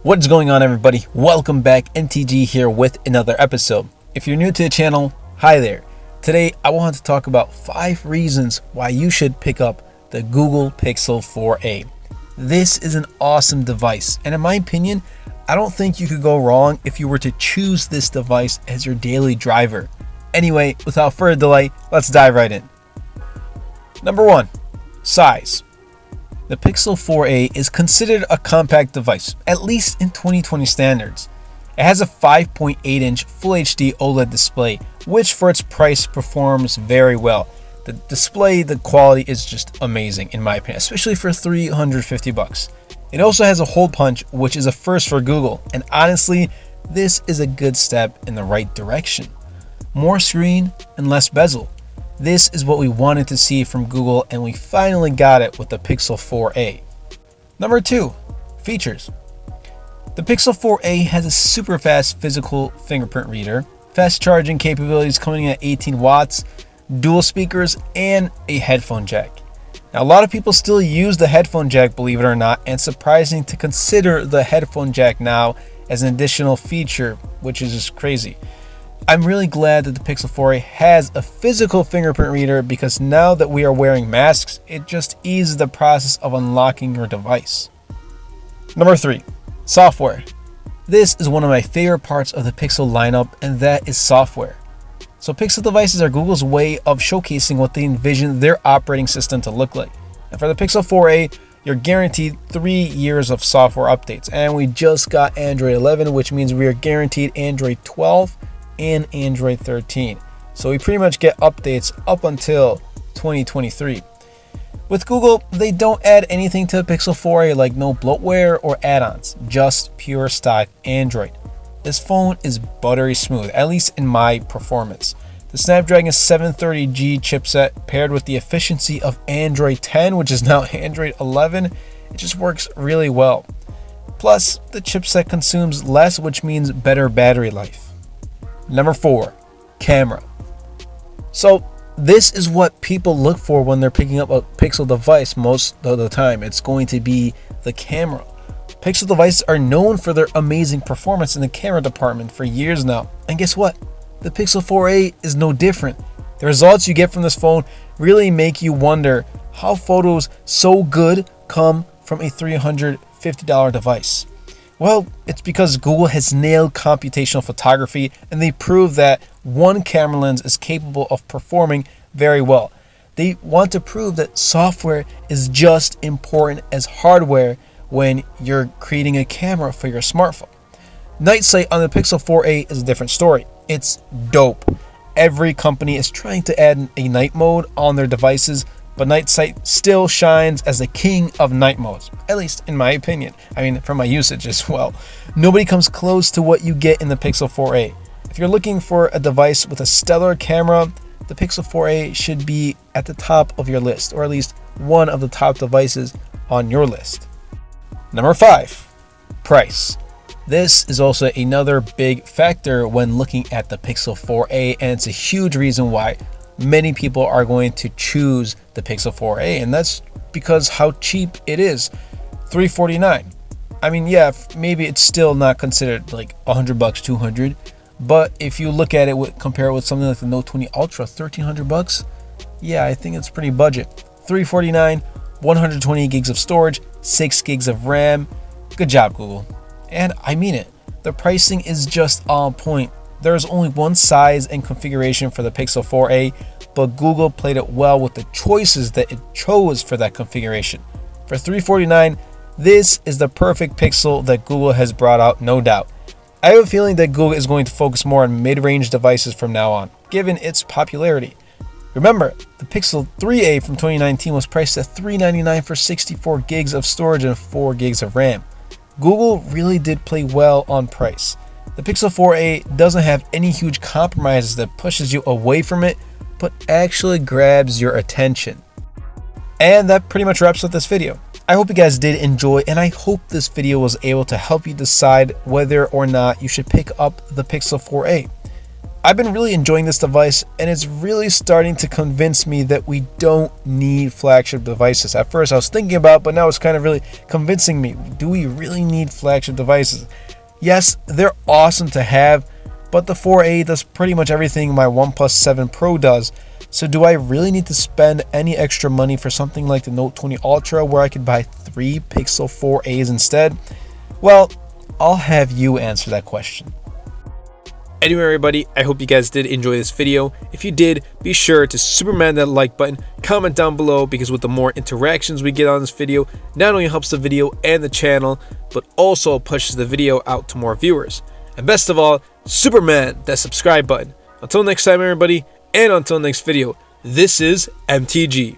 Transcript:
What's going on, everybody? Welcome back. MTG here with another episode. If you're new to the channel, hi there. Today I want to talk about 5 reasons why you should pick up the Google Pixel 4a. This is an awesome device, and in my opinion, I don't think you could go wrong if you were to choose this device as your daily driver. Anyway, without further delay, let's dive right in. Number 1, size. The Pixel 4a is considered a compact device, at least in 2020 standards. It has a 5.8-inch Full HD OLED display, which for its price performs very well. The display, the quality is just amazing in my opinion, especially for $350. It also has a hole punch, which is a first for Google, and honestly, this is a good step in the right direction. More screen and less bezel. This is what we wanted to see from Google, and we finally got it with the Pixel 4a. Number 2, features. The Pixel 4a has a super fast physical fingerprint reader, fast charging capabilities coming in at 18 watts, dual speakers, and a headphone jack. Now, a lot of people still use the headphone jack, believe it or not, and surprising to consider the headphone jack now as an additional feature, which is just crazy. I'm really glad that the Pixel 4a has a physical fingerprint reader, because now that we are wearing masks, it just eases the process of unlocking your device. Number 3, software. This is one of my favorite parts of the Pixel lineup, and that is software. So Pixel devices are Google's way of showcasing what they envision their operating system to look like. And for the Pixel 4a, you're guaranteed 3 years of software updates, and we just got Android 11, which means we are guaranteed Android 12 and Android 13. So we pretty much get updates up until 2023. With Google, they don't add anything to the Pixel 4a, like no bloatware or add-ons, just pure stock Android. This phone is buttery smooth, at least in my performance. The Snapdragon 730G chipset paired with the efficiency of Android 10, which is now Android 11, it just works really well. Plus, the chipset consumes less, which means better battery life. Number 4, camera. So this is what people look for when they're picking up a Pixel device most of the time. It's going to be the camera. Pixel devices are known for their amazing performance in the camera department for years now. And guess what? The Pixel 4a is no different. The results you get from this phone really make you wonder how photos so good come from a $350 device. Well, it's because Google has nailed computational photography, and they prove that one camera lens is capable of performing very well. They want to prove that software is just important as hardware when you're creating a camera for your smartphone. Night sight on the Pixel 4a is a different story. It's dope. Every company is trying to add a night mode on their devices, but night sight still shines as the king of night modes, at least in my opinion. I mean, from my usage as well. Nobody comes close to what you get in the Pixel 4a. If you're looking for a device with a stellar camera, the Pixel 4a should be at the top of your list, or at least one of the top devices on your list. Number 5, price. This is also another big factor when looking at the Pixel 4a, and it's a huge reason why many people are going to choose the Pixel 4a, and that's because how cheap it is. $349. I mean, yeah, maybe it's still not considered like $100, $200, but if you look at it, compare it with something like the Note 20 Ultra, $1,300. Yeah, I think it's pretty budget. $349, 120 gigs of storage, 6 gigs of RAM. Good job, Google. And I mean it. The pricing is just on point. There is only one size and configuration for the Pixel 4a, but Google played it well with the choices that it chose for that configuration. For $349, this is the perfect Pixel that Google has brought out, no doubt. I have a feeling that Google is going to focus more on mid-range devices from now on, given its popularity. Remember, the Pixel 3a from 2019 was priced at $399 for 64 gigs of storage and 4 gigs of RAM. Google really did play well on price. The Pixel 4a doesn't have any huge compromises that pushes you away from it, but actually grabs your attention. And that pretty much wraps up this video. I hope you guys did enjoy, and I hope this video was able to help you decide whether or not you should pick up the Pixel 4a. I've been really enjoying this device, and it's really starting to convince me that we don't need flagship devices. At first I was thinking about, but now it's kind of really convincing me. Do we really need flagship devices? Yes, they're awesome to have, but the 4A does pretty much everything my OnePlus 7 Pro does. So do I really need to spend any extra money for something like the Note 20 Ultra, where I could buy 3 Pixel 4As instead? Well, I'll have you answer that question. Anyway, everybody, I hope you guys did enjoy this video. If you did, be sure to Superman that like button, comment down below, because with the more interactions we get on this video, not only helps the video and the channel, but also pushes the video out to more viewers. And best of all, Superman that subscribe button. Until next time, everybody, and until next video, this is MTG.